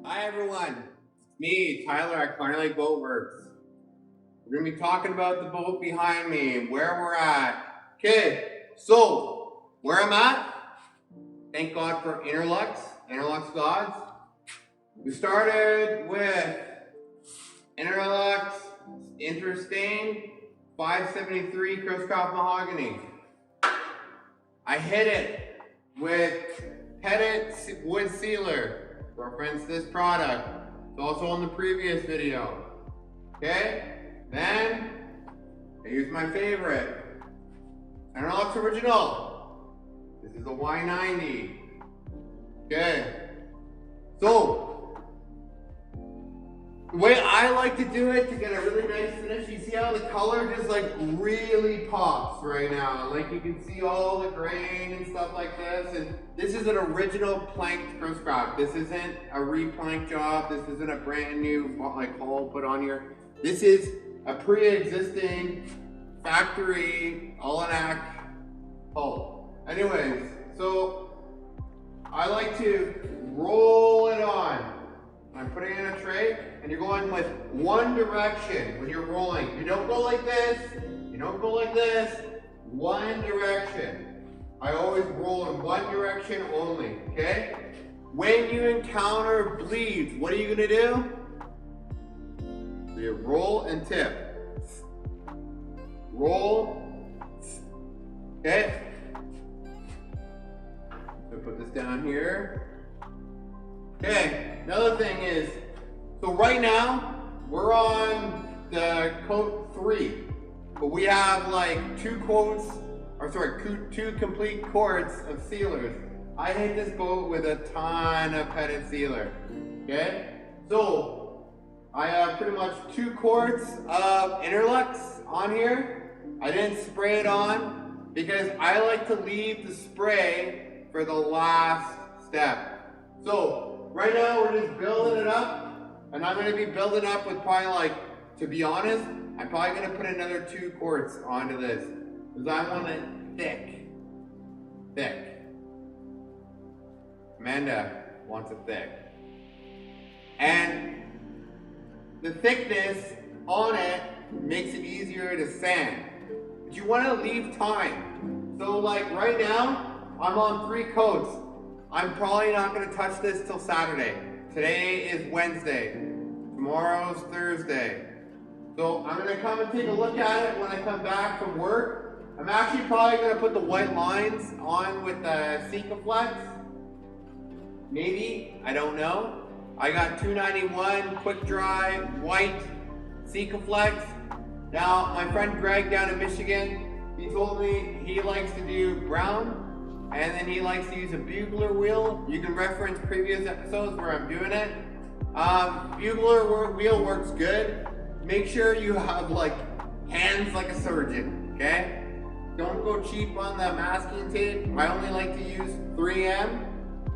Hi everyone, it's me, Tyler at Killarney Lake Boat Works. We're going to be talking about the boat behind me and where we're at. Okay, so where I'm at, thank God for Interlux gods. We started with Interlux Interstain 573 Chris Craft Mahogany. I hit it with Pettit Sealers. Reference this product. It's also on the previous video. Okay? Then I use my favorite. Interlux Original. This is a Y90. Okay. So the way I like to do it to get a really nice finish, you see how the color just like really pops right now. Like you can see all the grain and stuff like this. And this is an original planked Chris Craft. This isn't a replank job. This isn't a brand new like hull put on here. This is a pre-existing factory all-in-act hull. Anyways, so I like to roll it on. I'm putting it in a tray, and you're going with one direction when you're rolling. You don't go like this, you don't go like this, one direction. I always roll in one direction only, okay? When you encounter bleeds, what are you gonna do? So you roll and tip. Roll, okay? So put this down here. Okay, another thing is, so right now, we're on the coat 3, but we have like two complete quarts of sealers. I hit this boat with a ton of Pettit Sealer, okay? So, I have pretty much 2 quarts of Interlux on here. I didn't spray it on because I like to leave the spray for the last step. So, right now, we're just building it up, and I'm gonna be building up with probably like, to be honest, I'm probably gonna put another 2 quarts onto this, because I want it thick. Thick. Amanda wants it thick. And the thickness on it makes it easier to sand. But you wanna leave time. So like right now, I'm on 3 coats. I'm probably not going to touch this till Saturday. Today is Wednesday. Tomorrow's Thursday. So I'm going to come and take a look at it when I come back from work. I'm actually probably going to put the white lines on with the Sikaflex. Maybe, I don't know. I got 291 quick dry white Sikaflex. Now my friend Greg down in Michigan, he told me he likes to do brown. And then he likes to use a bugler wheel. You can reference previous episodes where I'm doing it. Bugler wheel works good. Make sure you have like hands like a surgeon, okay? Don't go cheap on the masking tape. I only like to use 3M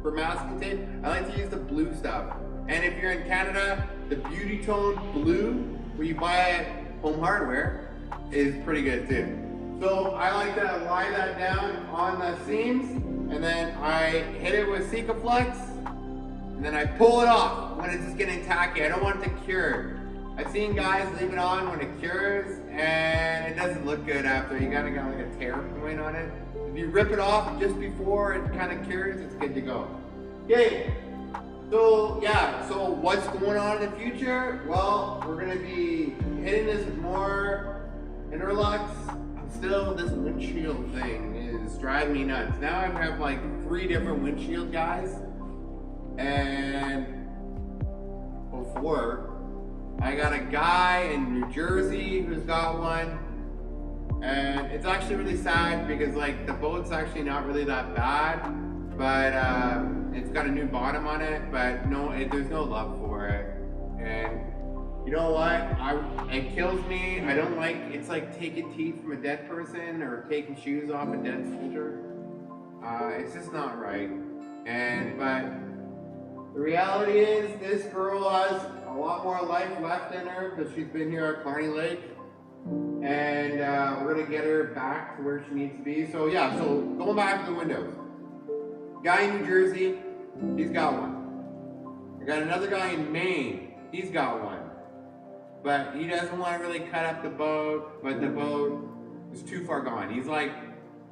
for masking tape. I like to use the blue stuff. And if you're in Canada, the Beautitone blue, where you buy it home hardware, is pretty good too. So I like to lie that down on the seams, and then I hit it with Sikaflex, and then I pull it off when it's just getting tacky. I don't want it to cure. I've seen guys leave it on when it cures, and it doesn't look good after. You gotta got like a tear point on it. If you rip it off just before it kind of cures, it's good to go. Okay, so yeah, so what's going on in the future? Well, we're gonna be hitting this with more Interlux. Still, this windshield thing is driving me nuts. Now I have like 3 different windshield guys, and before I got a guy in New Jersey who's got one, and it's actually really sad because like the boat's actually not really that bad, but it's got a new bottom on it, but no, there's no love for it. And you know what? It kills me. I don't like, it's like taking teeth from a dead person or taking shoes off a dead soldier. It's just not right. But the reality is this girl has a lot more life left in her because she's been here at Killarney Lake. And we're gonna get her back to where she needs to be. So yeah, so going back to the windows. Guy in New Jersey, he's got one. got another guy in Maine, he's got one. But he doesn't want to really cut up the boat, but the boat is too far gone. He's like,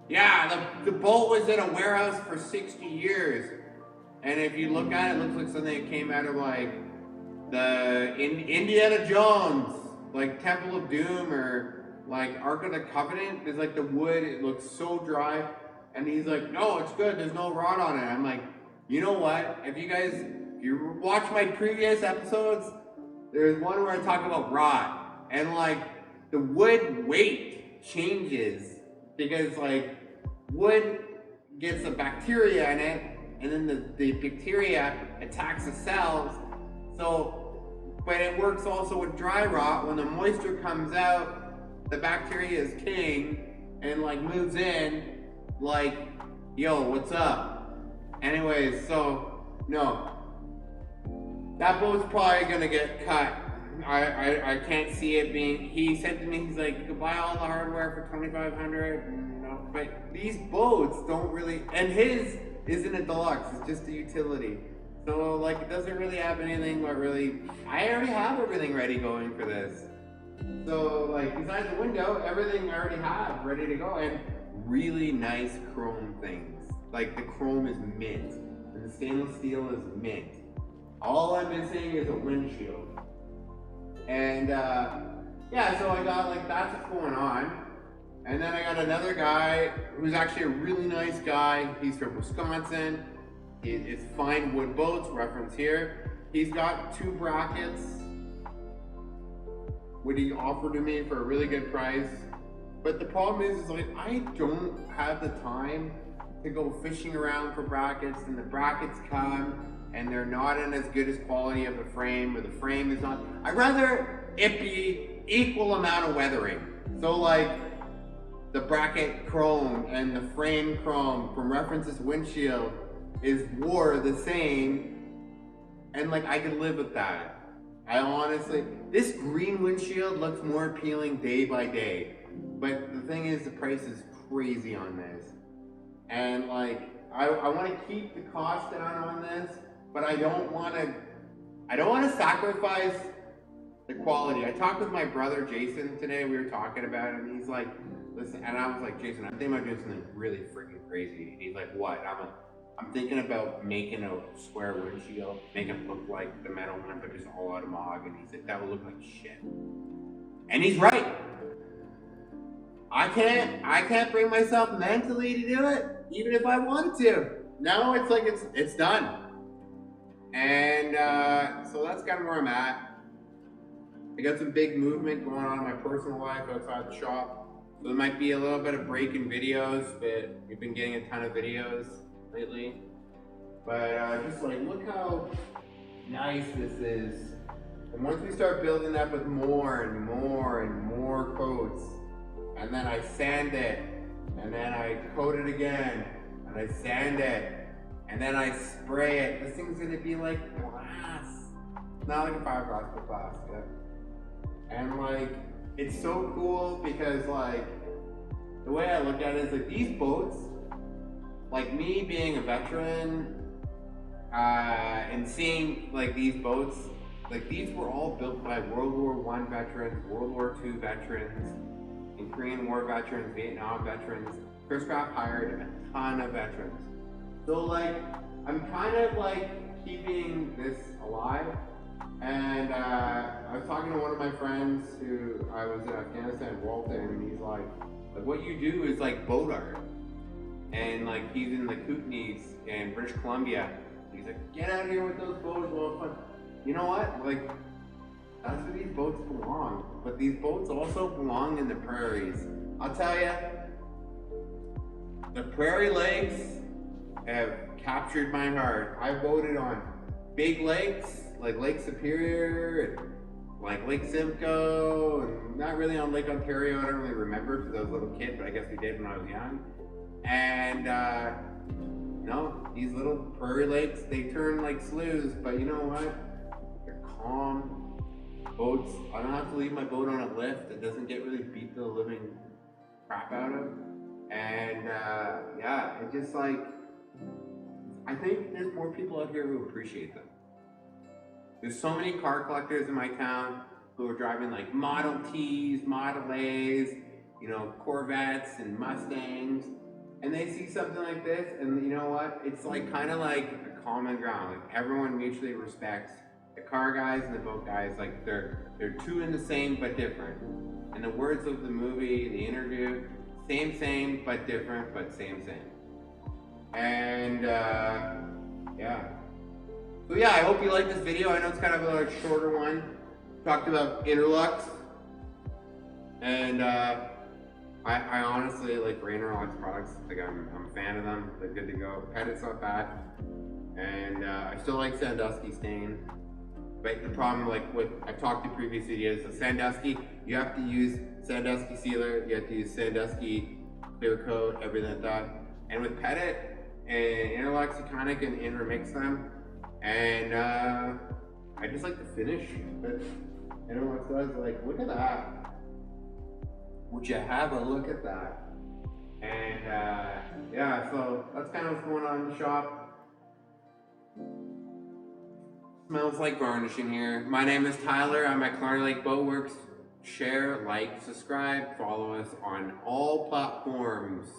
yeah, the boat was in a warehouse for 60 years. And if you look at it, it looks like something that came out of like Indiana Jones, like Temple of Doom or like Ark of the Covenant. There's like the wood, it looks so dry. And he's like, no, it's good, there's no rot on it. I'm like, you know what? If you watch my previous episodes, there's one where I talk about rot. And like the wood weight changes because like wood gets a bacteria in it, and then the bacteria attacks the cells. So, but it works also with dry rot. When the moisture comes out, the bacteria is king and like moves in like, yo, what's up? Anyways, so no, that boat's probably gonna get cut. I can't see it being. He said to me, he's like, you could buy all the hardware for $2,500. No, but these boats don't really. And his isn't a deluxe. It's just a utility. So like, it doesn't really have anything. But really, I already have everything ready going for this. So like, besides the window, everything I already have ready to go, and really nice chrome things. Like the chrome is mint, and the stainless steel is mint. All I'm missing is a windshield. And yeah, so I got like, that's what's going on. And then I got another guy who's actually a really nice guy. He's from Wisconsin. It's Fine Wood Boats, reference here. He's got 2 brackets, what he offered to me for a really good price. But the problem is like, I don't have the time to go fishing around for brackets, and the brackets come and they're not in as good as quality of the frame, or the frame is not. I'd rather it be equal amount of weathering. So like the bracket chrome and the frame chrome from references windshield is wore the same, and like I could live with that. I honestly, this green windshield looks more appealing day by day. But the thing is, the price is crazy on this. And like, I want to keep the cost down on this, but I don't want to sacrifice the quality. I talked with my brother Jason today. We were talking about it, and he's like, listen, and I was like, Jason, I'm thinking about doing something really freaking crazy. And he's like, what? I'm thinking about making a square windshield, make it look like the metal one, but just all out of mahogany. He's like, that would look like shit. And he's right. I can't bring myself mentally to do it, even if I wanted to. Now it's like it's done. And so that's kind of where I'm at. I got some big movement going on in my personal life outside the shop. So there might be a little bit of break in videos, but we've been getting a ton of videos lately. But just like, look how nice this is. And once we start building up with more and more and more coats, and then I sand it, and then I coat it again, and I sand it, and then I spray it, this thing's gonna be like glass. Not like a fiberglass, but glass, yeah. And like, it's so cool because like, the way I look at it is like, these boats, like me being a veteran, and seeing like these boats, like these were all built by World War I veterans, World War II veterans, and Korean War veterans, Vietnam veterans. Chris Craft hired a ton of veterans. So like, I'm kind of like keeping this alive. And I was talking to one of my friends who I was in Afghanistan, Walton, and he's like what you do is like boat art. And like, he's in the Kootenays in British Columbia. He's like, get out here with those boats, well fun. You know what? Like, that's where these boats belong. But these boats also belong in the prairies. I'll tell you, the prairie lakes have captured my heart. I boated on big lakes, like Lake Superior, and like Lake Simcoe, and not really on Lake Ontario. I don't really remember because I was a little kid, but I guess we did when I was young. And no, these little prairie lakes, they turn like sloughs, but you know what? They're calm boats. I don't have to leave my boat on a lift. It doesn't get really beat the living crap out of. And yeah, it just like, I think there's more people out here who appreciate them. There's so many car collectors in my town who are driving like Model Ts, Model As, you know, Corvettes and Mustangs, and they see something like this, and you know what? It's like kind of like a common ground. Like everyone mutually respects the car guys and the boat guys. Like they're two in the same but different. In the words of the movie, the interview, same but different, but same. And yeah. So yeah, I hope you like this video. I know it's kind of a shorter one. Talked about Interlux, and I honestly like for Interlux products. Like I'm a fan of them. They're good to go. Pettit's not bad, and I still like Sandusky stain. But the problem, like what I've talked in previous videos, the Sandusky, you have to use Sandusky sealer, you have to use Sandusky clear coat, everything like that. And with Pettit and Interlux, you kind of can intermix them. And I just like the finish that Interlux does. Like, look at that. Would you have a look at that? And yeah, so that's kind of what's going on in the shop. Smells like varnishing here. My name is Tyler. I'm at Killarney Lake Boat Works. Share, like, subscribe, follow us on all platforms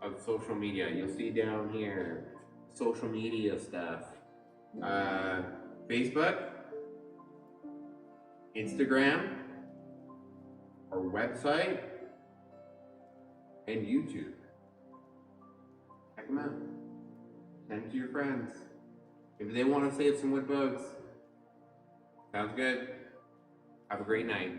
of social media. You'll see down here social media stuff. Facebook, Instagram, our website, and YouTube. Check them out. Send it to your friends. If they want to save some wood boats. Sounds good. Have a great night.